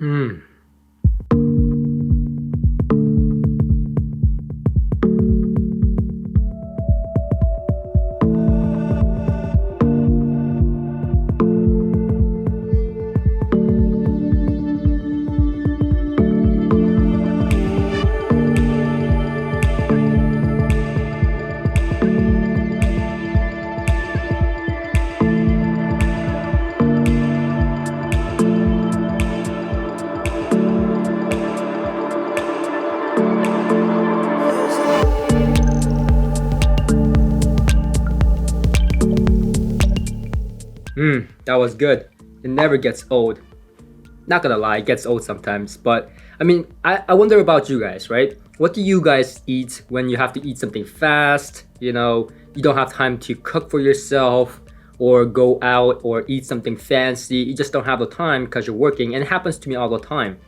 Mm. That was good. It never gets old. Not gonna lie, it gets old sometimes. But I mean, I wonder about you guys, right? What do you guys eat when you have to eat something fast? You don't have time to cook for yourself or go out or eat something fancy. You just don't have the time because you're working, and it happens to me all the time.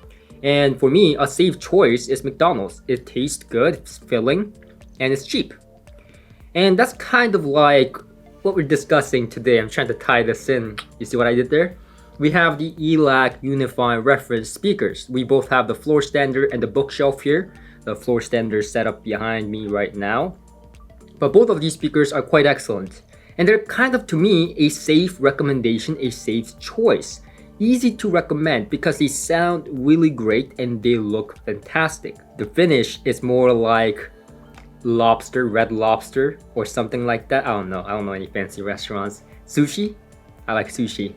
And for me, a safe choice is McDonald's. It tastes good, it's filling, and it's cheap. And that's kind of like what we're discussing today. I'm trying to tie this in. You see what I did there? We have the Elac Unifi Reference speakers. We both have the floor stander and the bookshelf here. The floor stander set up behind me right now. But both of these speakers are quite excellent. And they're kind of, to me, a safe recommendation, a safe choice. Easy to recommend because they sound really great and they look fantastic. The finish is more like lobster, red lobster, or something like that. I don't know any fancy restaurants. Sushi? I like sushi.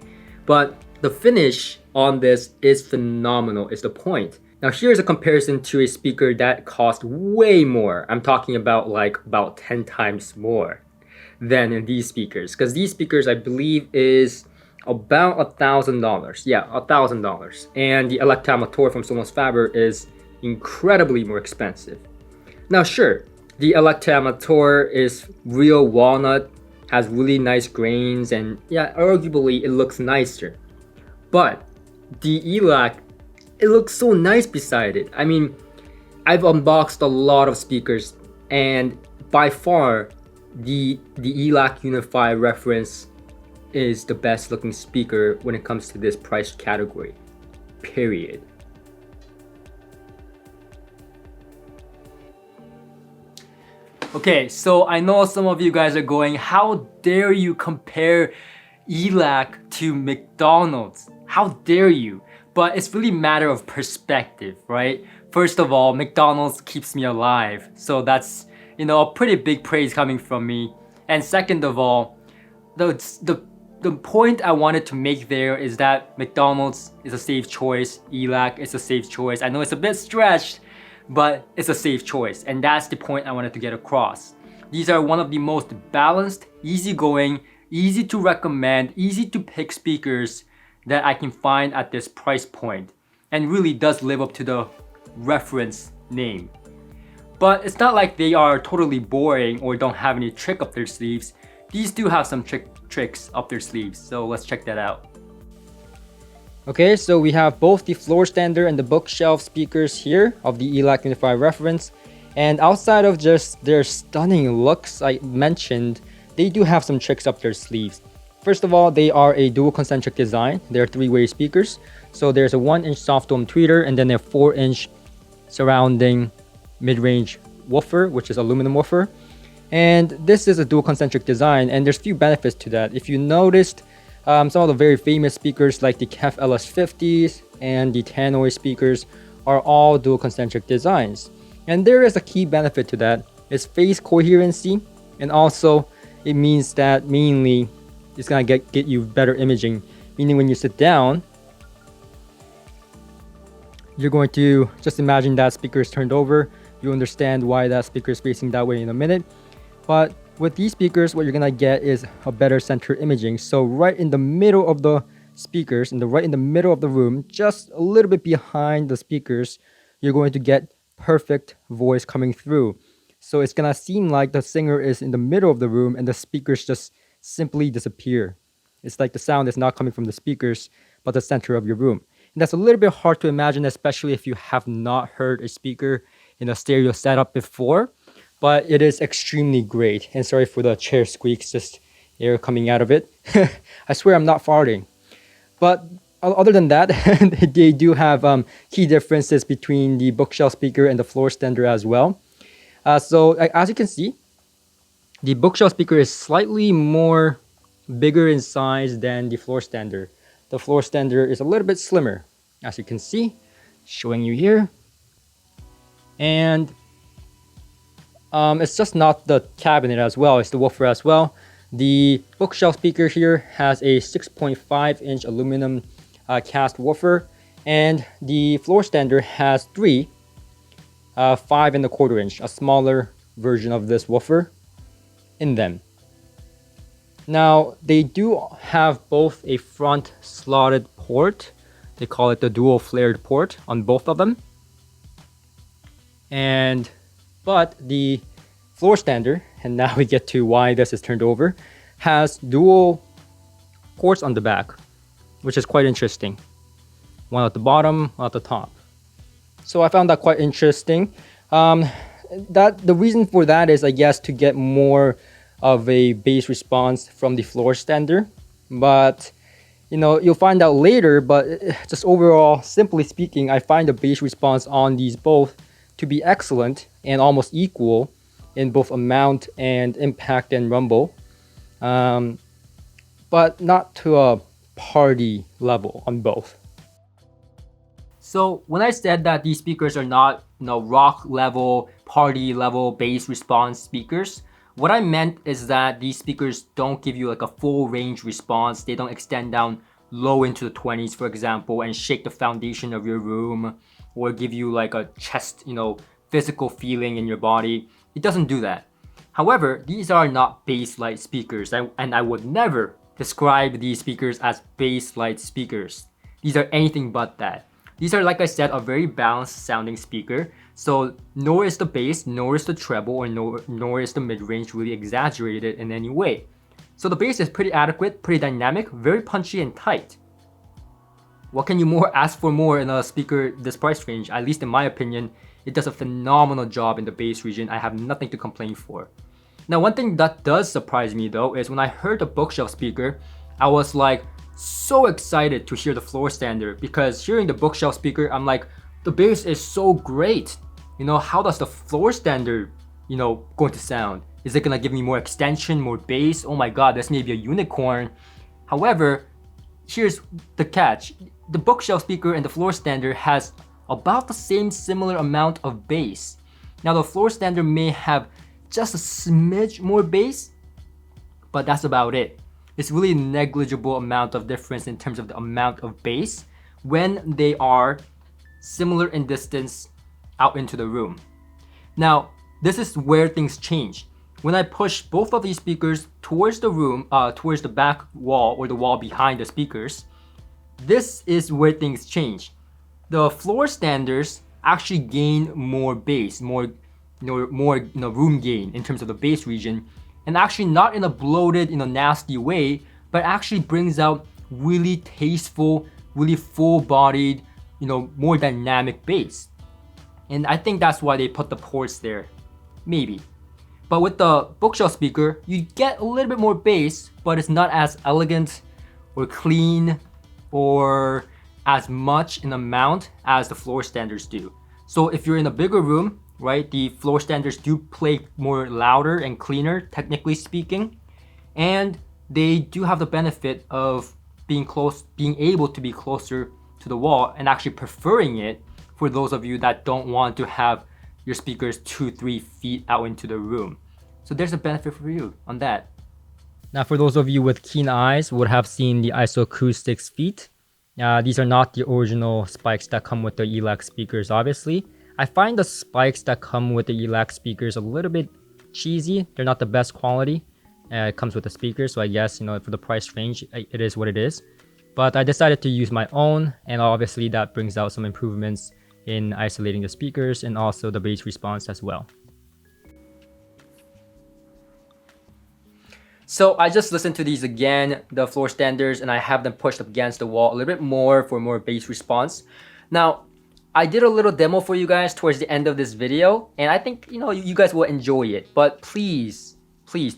But the finish on this is phenomenal, is the point. Now here's a comparison to a speaker that cost way more. I'm talking about about 10 times more than in these speakers. Because these speakers, I believe, is about $1,000. Yeah, $1,000. And the Elac Motor from Sonos Faber is incredibly more expensive. Now sure, the Elac Motor is real walnut, has really nice grains, and yeah, arguably it looks nicer. But the Elac, it looks so nice beside it. I mean, I've unboxed a lot of speakers, and by far, the Elac Unifi Reference is the best looking speaker when it comes to this price category. Period. Okay, so I know some of you guys are going, how dare you compare Elac to McDonald's? How dare you? But it's really a matter of perspective, right? First of all, McDonald's keeps me alive. So that's, a pretty big praise coming from me. And second of all, the point I wanted to make there is that McDonald's is a safe choice. Elac is a safe choice. I know it's a bit stretched, but it's a safe choice, and that's the point I wanted to get across. These are one of the most balanced, easygoing, easy to recommend, easy to pick speakers that I can find at this price point, and really does live up to the reference name. But it's not like they are totally boring or don't have any trick up their sleeves. These do have some tricks up their sleeves, so let's check that out. Okay, so we have both the floor stander and the bookshelf speakers here of the Elac Unifi Reference. And outside of just their stunning looks I mentioned, they do have some tricks up their sleeves. First of all, they are a dual concentric design. They're three-way speakers. So there's a 1-inch soft dome tweeter and then a 4-inch surrounding mid-range woofer, which is aluminum woofer. And this is a dual concentric design, and there's few benefits to that. If you noticed, some of the very famous speakers like the KEF LS50s and the Tannoy speakers are all dual concentric designs. And there is a key benefit to that. It's phase coherency, and also it means that mainly it's gonna get you better imaging. Meaning when you sit down, you're going to just imagine that speaker is turned over. You understand why that speaker is facing that way in a minute. But with these speakers, what you're gonna get is a better center imaging. So right in the middle of the speakers, right in the middle of the room, just a little bit behind the speakers, you're going to get perfect voice coming through. So it's gonna seem like the singer is in the middle of the room and the speakers just simply disappear. It's like the sound is not coming from the speakers, but the center of your room. And that's a little bit hard to imagine, especially if you have not heard a speaker in a stereo setup before. But it is extremely great. And sorry for the chair squeaks, just air coming out of it. I swear I'm not farting. But other than that, they do have key differences between the bookshelf speaker and the floor stander as well. As you can see, the bookshelf speaker is slightly more bigger in size than the floor stander. The floor stander is a little bit slimmer, as you can see, showing you here. And it's just not the cabinet as well, it's the woofer as well. The bookshelf speaker here has a 6.5-inch aluminum cast woofer, and the floor stander has three 5.25-inch, a smaller version of this woofer in them. Now, they do have both a front slotted port, they call it the dual flared port on both of them. But the floor stander, and now we get to why this is turned over, has dual ports on the back, which is quite interesting. One at the bottom, one at the top. So I found that quite interesting. The reason for that is, I guess, to get more of a bass response from the floor stander. But you know, you'll find out later, but just overall, simply speaking, I find the bass response on these both to be excellent and almost equal in both amount and impact and rumble, but not to a party level on both. So when I said that these speakers are not, you know, rock level, party level bass response speakers, what I meant is that these speakers don't give you like a full range response. They don't extend down low into the 20s, for example, and shake the foundation of your room, or give you like a chest, you know, physical feeling in your body. It doesn't do that. However, these are not bass light speakers, and I would never describe these speakers as bass light speakers. These are anything but that. These are, like I said, a very balanced sounding speaker. So nor is the bass, nor is the treble, or nor is the mid-range really exaggerated in any way. So the bass is pretty adequate, pretty dynamic, very punchy and tight. What can you ask for more in a speaker this price range? At least in my opinion, it does a phenomenal job in the bass region. I have nothing to complain for. Now, one thing that does surprise me though is when I heard the bookshelf speaker, I was like so excited to hear the floor stander, because hearing the bookshelf speaker, I'm like, the bass is so great. You know, how does the floor stander, you know, going to sound? Is it gonna give me more extension, more bass? Oh my god, this may be a unicorn. However, here's the catch. The bookshelf speaker and the floor stander has about the same similar amount of bass. Now the floor stander may have just a smidge more bass, but that's about it. It's really a negligible amount of difference in terms of the amount of bass when they are similar in distance out into the room. Now, this is where things change. When I push both of these speakers towards the room, towards the back wall or the wall behind the speakers, this is where things change. The floor standers actually gain more bass, more room gain in terms of the bass region, and actually not in a bloated, nasty way, but actually brings out really tasteful, really full-bodied, more dynamic bass. And I think that's why they put the ports there, maybe. But with the bookshelf speaker, you get a little bit more bass, but it's not as elegant or clean or as much in amount as the floor standers do. So if you're in a bigger room, right, the floor standers do play more louder and cleaner, technically speaking, and they do have the benefit of being able to be closer to the wall, and actually preferring it for those of you that don't want to have your speakers 2-3 feet out into the room. So there's a benefit for you on that. Now, for those of you with keen eyes would have seen the isoacoustics feet. These are not the original spikes that come with the Elac speakers, obviously. I find the spikes that come with the Elac speakers a little bit cheesy. They're not the best quality. It comes with the speaker, so I guess, for the price range, it is what it is. But I decided to use my own, and obviously that brings out some improvements in isolating the speakers and also the bass response as well. So I just listened to these again, the floor standers, and I have them pushed up against the wall a little bit more for more bass response. Now, I did a little demo for you guys towards the end of this video, and I think, you guys will enjoy it. But please,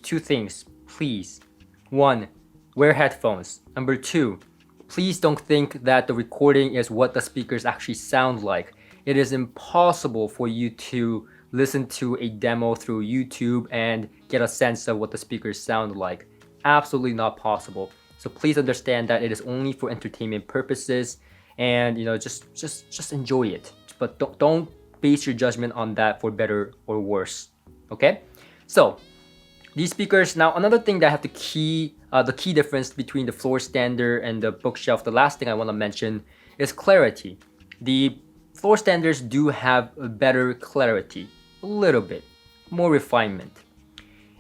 two things, please. 1, wear headphones. Number 2, Please don't think that the recording is what the speakers actually sound like. It is impossible for you to listen to a demo through YouTube and get a sense of what the speakers sound like. Absolutely not possible. So please understand that it is only for entertainment purposes, and just enjoy it. But don't base your judgment on that for better or worse. Okay? So these speakers, now another thing that I have the key difference between the floor stander and the bookshelf, the last thing I want to mention is clarity. The floor standers do have a better clarity, a little bit more refinement,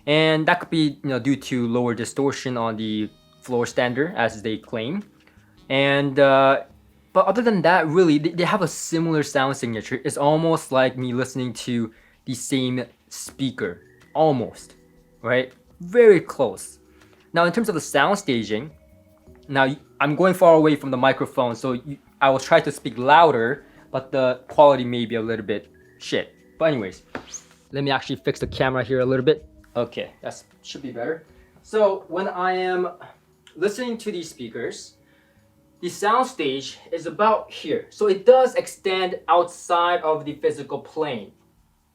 and that could be due to lower distortion on the floor stander, as they claim. And but other than that, really, they have a similar sound signature. It's almost like me listening to the same speaker, almost, right? Very close. Now, in terms of the sound staging, now I'm going far away from the microphone, so I will try to speak louder, but the quality may be a little bit shit. But anyways, let me actually fix the camera here a little bit. Okay, that should be better. So when I am listening to these speakers, the soundstage is about here. So it does extend outside of the physical plane,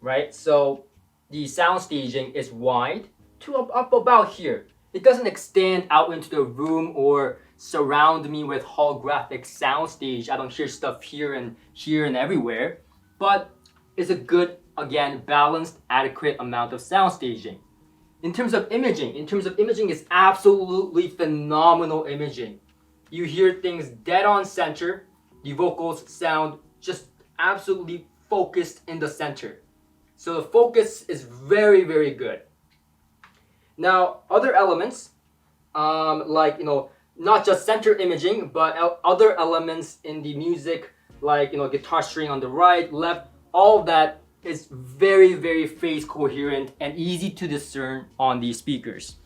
right? So the sound staging is wide to up about here. It doesn't extend out into the room or surround me with holographic soundstage. I don't hear stuff here and everywhere, but it's a good, again, balanced, adequate amount of sound staging. In terms of imaging, it's absolutely phenomenal imaging. You hear things dead on center. The vocals sound just absolutely focused in the center. So the focus is very, very good. Now, other elements, like, not just center imaging, but other elements in the music, like, guitar string on the right, left, all of that is very, very phase coherent and easy to discern on these speakers.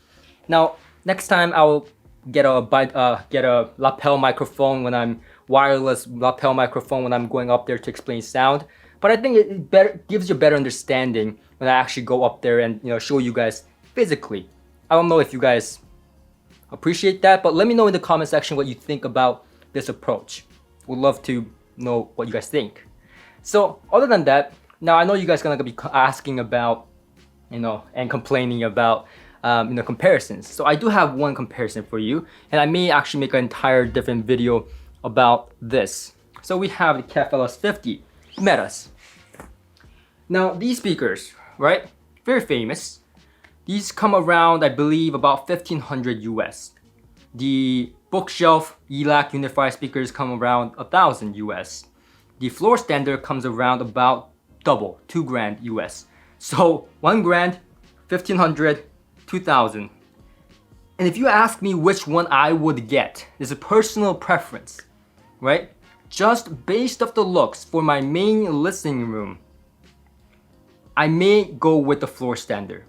Now, next time I will get a lapel microphone wireless lapel microphone when I'm going up there to explain sound. But I think it gives you a better understanding when I actually go up there and show you guys physically. I don't know if you guys appreciate that, but let me know in the comment section what you think about this approach. Would love to know what you guys think. So other than that, now I know you guys are gonna be asking about, and complaining about, comparisons. So I do have one comparison for you, and I may actually make an entire different video about this. So we have the KEF LS50 Metas. Now these speakers, right? Very famous. These come around, I believe, about 1500 US. The bookshelf Elac Unifi speakers come around 1000 US. The floor standard comes around about double, 2 grand US. So 1 grand, 1500, 2000. And if you ask me which one I would get, it's a personal preference, right? Just based off the looks for my main listening room, I may go with the floor standard.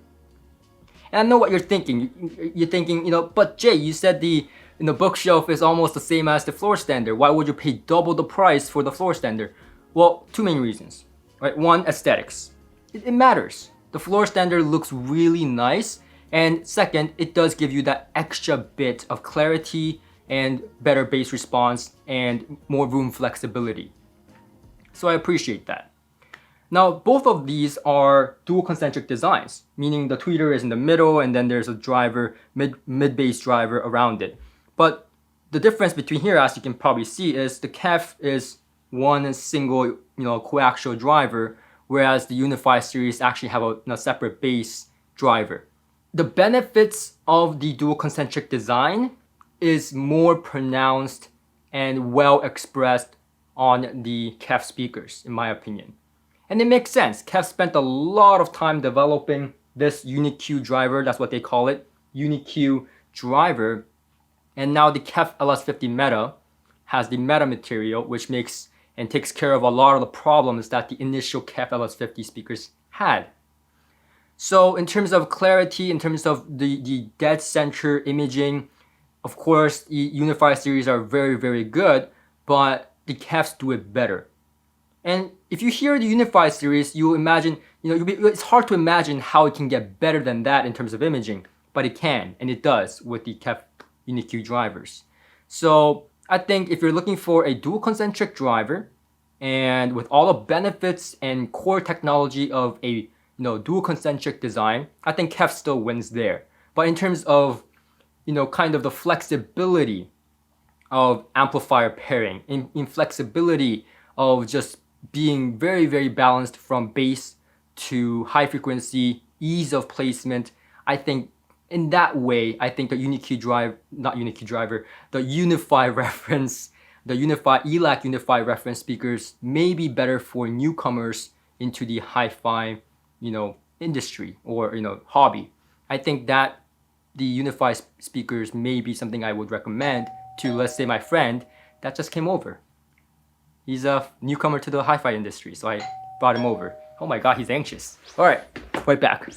And I know what you're thinking. You're thinking, but Jay, you said the bookshelf is almost the same as the floor standard. Why would you pay double the price for the floor standard? Well, 2 main reasons, right? One, aesthetics. It matters. The floor standard looks really nice. And second, it does give you that extra bit of clarity and better bass response and more room flexibility. So I appreciate that. Now, both of these are dual concentric designs, meaning the tweeter is in the middle and then there's a driver, mid-bass driver around it. But the difference between here, as you can probably see, is the KEF is one single, coaxial driver, whereas the Unifi series actually have a separate bass driver. The benefits of the dual concentric design is more pronounced and well expressed on the KEF speakers, in my opinion. And it makes sense. KEF spent a lot of time developing this UniQ driver, that's what they call it, UniQ driver. And now the KEF LS50 Meta has the Meta material, which makes and takes care of a lot of the problems that the initial KEF LS50 speakers had. So in terms of clarity, in terms of the dead center imaging, of course, the Unifi series are very, very good, but the KEFs do it better. And if you hear the Unifi series, you imagine, it's hard to imagine how it can get better than that in terms of imaging, but it can, and it does with the KEF UniQ drivers. So I think if you're looking for a dual concentric driver, and with all the benefits and core technology of a dual concentric design, I think KEF still wins there. But in terms of kind of the flexibility of amplifier pairing, in flexibility of just being very, very balanced from bass to high frequency, ease of placement, I think in that way, I think the the Unifi reference, the Elac Unifi reference speakers may be better for newcomers into the hi-fi, industry or hobby. I think that the Unifi speakers may be something I would recommend to, let's say, my friend that just came over. He's a newcomer to the hi-fi industry, so I brought him over. Oh my god, he's anxious. All right, right back.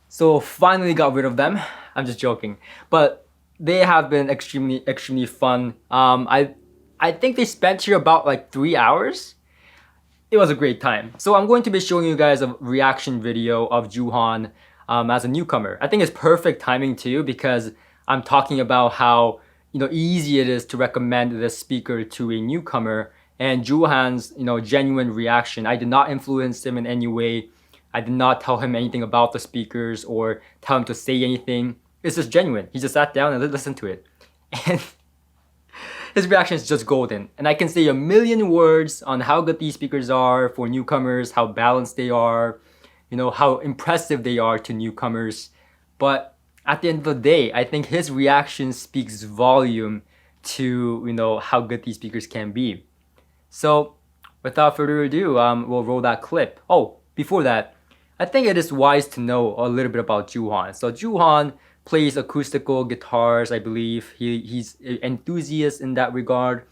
So finally got rid of them. I'm just joking, but they have been extremely fun. I think they spent here about like 3 hours. It was a great time. So I'm going to be showing you guys a reaction video of Juhan as a newcomer. I think it's perfect timing too, because I'm talking about how easy it is to recommend this speaker to a newcomer, and Juhan's genuine reaction. I did not influence him in any way. I did not tell him anything about the speakers or tell him to say anything. It's just genuine. He just sat down and listened to it. And his reaction is just golden. And I can say a million words on how good these speakers are for newcomers, how balanced they are, how impressive they are to newcomers. But at the end of the day, I think his reaction speaks volume to, how good these speakers can be. So without further ado, we'll roll that clip. Oh, before that, I think it is wise to know a little bit about Juhan. So Juhan plays acoustical guitars, I believe. He's an enthusiast in that regard.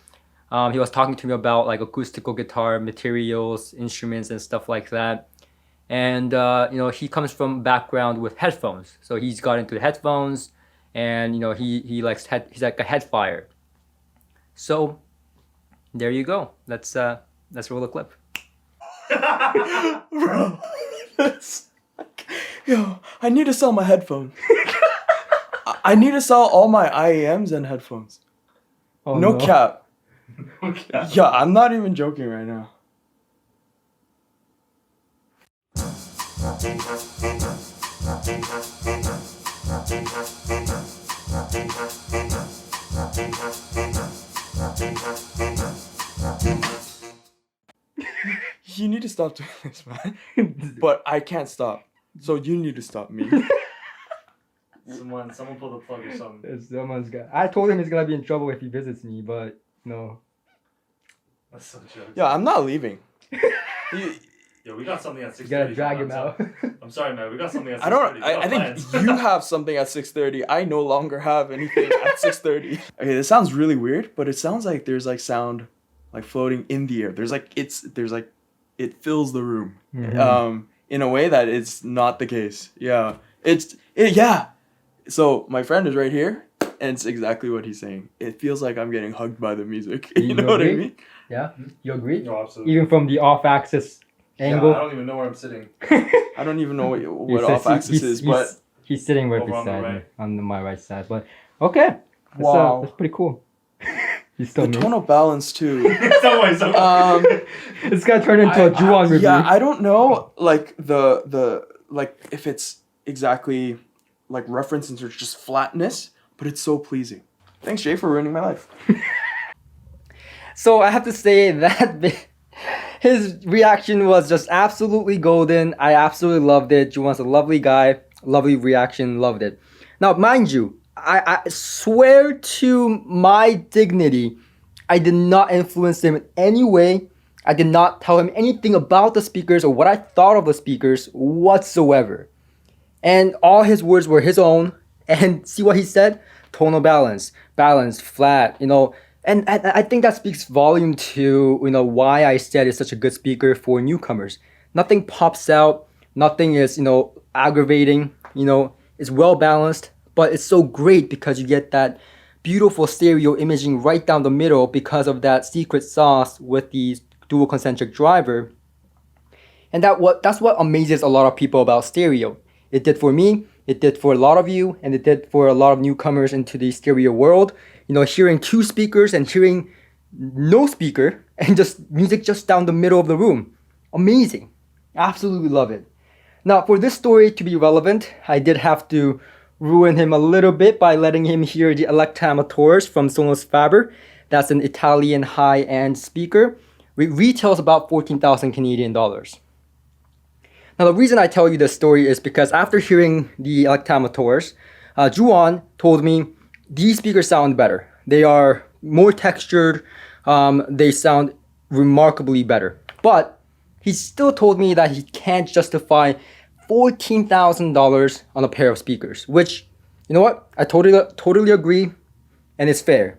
He was talking to me about like acoustical guitar materials, instruments, and stuff like that. And he comes from background with headphones. So he's got into the headphones, and he likes he's like a headfire. So there you go. Let's roll the clip. Bro, yo, I need to sell my headphones. I need to sell all my IAMs and headphones. Oh, no cap. No cap. Yeah, I'm not even joking right now. You need to stop doing this, man. But I can't stop. So you need to stop me. Someone pull the plug or something. I told him he's gonna be in trouble if he visits me, but no. That's so jokes. Yeah, I'm not leaving. Yo, we got something at 6:30. You gotta drag him out. I'm sorry, man. We got something at 6:30. I think you have something at 6:30. I no longer have anything at 6:30. Okay, this sounds really weird, but it sounds like there's like sound like floating in the air. It fills the room. Mm-hmm. In a way that it's not the case. Yeah. Yeah. So my friend is right here, and it's exactly what he's saying. It feels like I'm getting hugged by the music. You know what I mean? Yeah, you agree? No, absolutely. Even from the off-axis angle? Yeah, I don't even know where I'm sitting. I don't even know what off-axis is, but he's sitting right Over on the beside me, right. on my right side. But okay, Wow. that's pretty cool. He's still the tonal balance too. It's gonna turn into a Juhan review. Yeah, I don't know, like the if it's exactly like reference or just flatness, but it's so pleasing. Thanks, Jay, for ruining my life. So I have to say that his reaction was just absolutely golden. I absolutely loved it. Juwan's a lovely guy, lovely reaction, loved it. Now, mind you, I swear to my dignity, I did not influence him in any way. I did not tell him anything about the speakers or what I thought of the speakers whatsoever. And all his words were his own. And see what he said? Tonal balance, flat, And I think that speaks volume to, why I said it's such a good speaker for newcomers. Nothing pops out. Nothing is, aggravating. It's well balanced. But it's so great because you get that beautiful stereo imaging right down the middle because of that secret sauce with the dual concentric driver. And that's what amazes a lot of people about stereo. It did for me, it did for a lot of you, and it did for a lot of newcomers into the stereo world. You know, hearing two speakers and hearing no speaker and just music just down the middle of the room. Amazing. Absolutely love it. Now, for this story to be relevant, I did have to ruin him a little bit by letting him hear the Electamators from Sonos Faber. That's an Italian high-end speaker. It retails about 14,000 Canadian dollars. Now, the reason I tell you this story is because after hearing the Electamators, Juan told me these speakers sound better. They are more textured. They sound remarkably better. But he still told me that he can't justify $14,000 on a pair of speakers, which, you know what? I totally agree, and it's fair.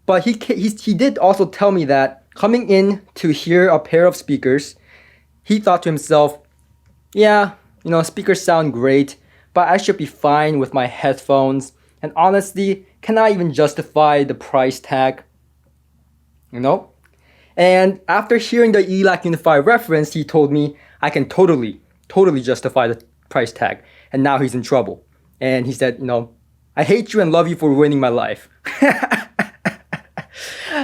But he did also tell me that coming in to hear a pair of speakers, he thought to himself, yeah, you know, speakers sound great, but I should be fine with my headphones. And honestly, can I even justify the price tag? You know? And after hearing the Elac Unifi Reference, he told me I can totally justify the price tag. And now he's in trouble. And he said, you know, I hate you and love you for ruining my life.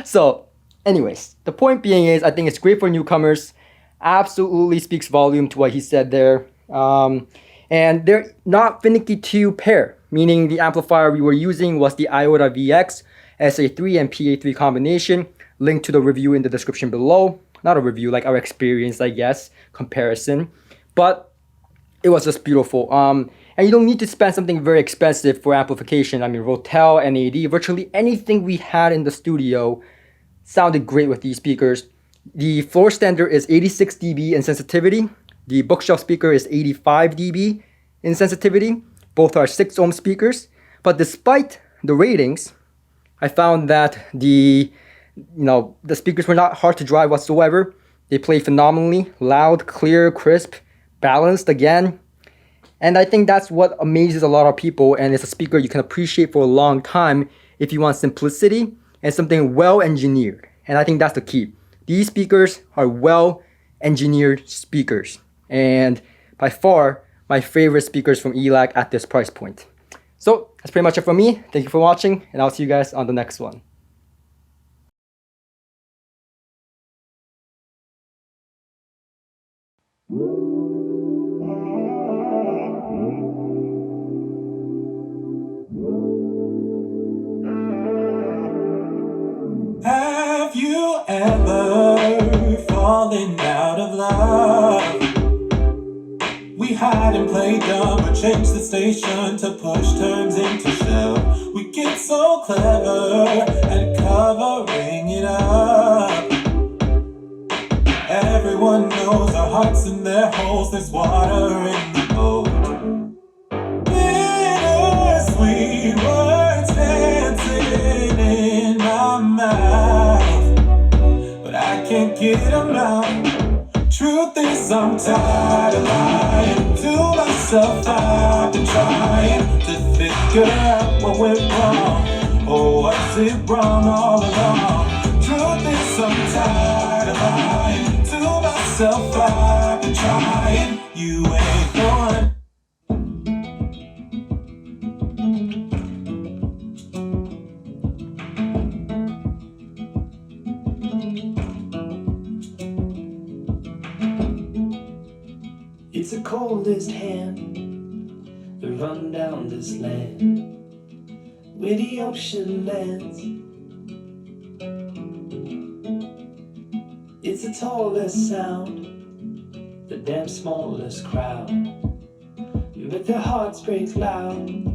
So, anyways, the point being is I think it's great for newcomers. Absolutely speaks volume to what he said there. And they're not finicky to pair, meaning the amplifier we were using was the Iota VX SA3 and PA3 combination. Link to the review in the description below. Not a review, like our experience, I guess, comparison. But it was just beautiful. And you don't need to spend something very expensive for amplification. I mean, Rotel, NAD, virtually anything we had in the studio sounded great with these speakers. The floor standard is 86 dB in sensitivity. The bookshelf speaker is 85 dB in sensitivity. Both are 6 ohm speakers. But despite the ratings, I found that the speakers were not hard to drive whatsoever. They play phenomenally, loud, clear, crisp, balanced again. And I think that's what amazes a lot of people, and it's a speaker you can appreciate for a long time if you want simplicity and something well engineered. And I think that's the key. These speakers are well engineered speakers, and by far my favorite speakers from Elac at this price point. So that's pretty much it from me. Thank you for watching, and I'll see you guys on the next one. Have you ever fallen out of love? We hide and play dumb, but change the station to push turns into shove. We get so clever at covering it up. Everyone knows our hearts in their holes, there's water in the boat. Bittersweet words dancing in my mouth, but I can't get them out. Truth is I'm tired of lying to myself. I've been trying to figure out what went wrong. Oh, was it wrong all along? Truth is I'm tired of lying to myself. I've been trying, you ain't the one. It's the coldest hand to run down this land where the ocean lands. It's the tallest sound, the damn smallest crowd, but their hearts break loud